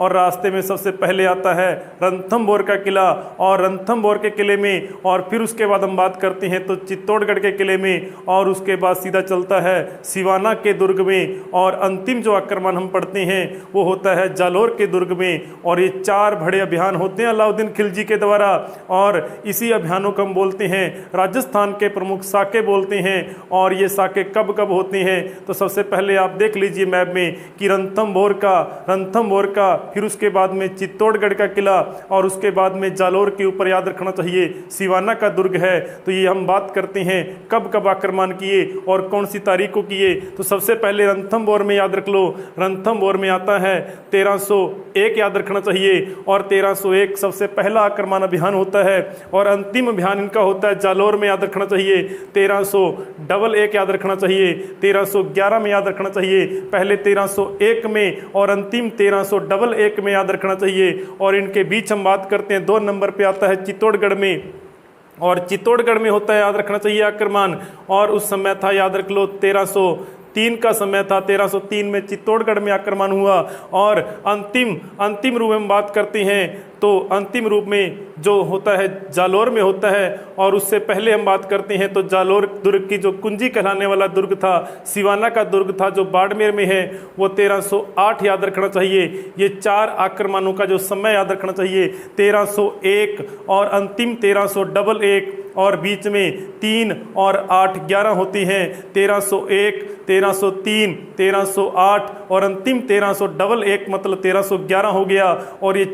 और रास्ते में सबसे पहले आता है रणथंभौर का किला, और रणथंभौर के किले में, और फिर उसके बाद हम बात करते हैं तो चित्तौड़गढ़ के किले में, और उसके बाद सीधा चलता है सिवाना के दुर्ग में, और अंतिम जो आक्रमण हम पढ़ते हैं वो होता है जालोर के दुर्ग में। और ये 4 बड़े अभियान होते हैं अलाउद्दीन खिलजी के द्वारा, और इसी अभियानों को हम बोलते हैं राजस्थान के प्रमुख साके बोलते हैं। और ये साके कब कब होते हैं तो सबसे पहले आप देख लीजिए मैप में कि रणथंभौर का, फिर उसके बाद में चित्तौड़गढ़ का किला, और उसके बाद में जालोर के ऊपर याद रखना चाहिए सिवाना का दुर्ग है। तो ये हम बात करते हैं कब कब आक्रमण किए और कौन सी तारीख को किए। तो सबसे पहले रणथंभौर में याद रख लो, रणथंभौर में आता है 1301 याद रखना चाहिए, और 1301 सबसे पहला आक्रमण अभियान होता है, और अंतिम अभियान इनका होता है जालोर में याद रखना चाहिए 1301 याद रखना चाहिए, 1311 में याद रखना चाहिए, पहले 1301 में और अंतिम 1301 में याद रखना चाहिए। और इनके बीच हम बात करते हैं 2 नंबर पे आता है चित्तौड़गढ़ में, और चित्तौड़गढ़ में होता है याद रखना चाहिए आक्रमण, और उस समय था याद रख लो 1303 का समय था, 1303 में चित्तौड़गढ़ में आक्रमण हुआ। और अंतिम रूप में हम बात करते हैं तो अंतिम रूप में जो होता है जालोर में होता है, और उससे पहले हम बात करते हैं तो जालोर दुर्ग की जो कुंजी कहलाने वाला दुर्ग था, सिवाना का दुर्ग था जो बाड़मेर में है, वो 1308 याद रखना चाहिए। ये 4 आक्रमणों का जो समय याद रखना चाहिए 1301 और अंतिम 1311, और बीच में 3 और 8 11 होती हैं, 1301, 1303, 1308 और अंतिम 1311 मतलब 1311 हो गया। और ये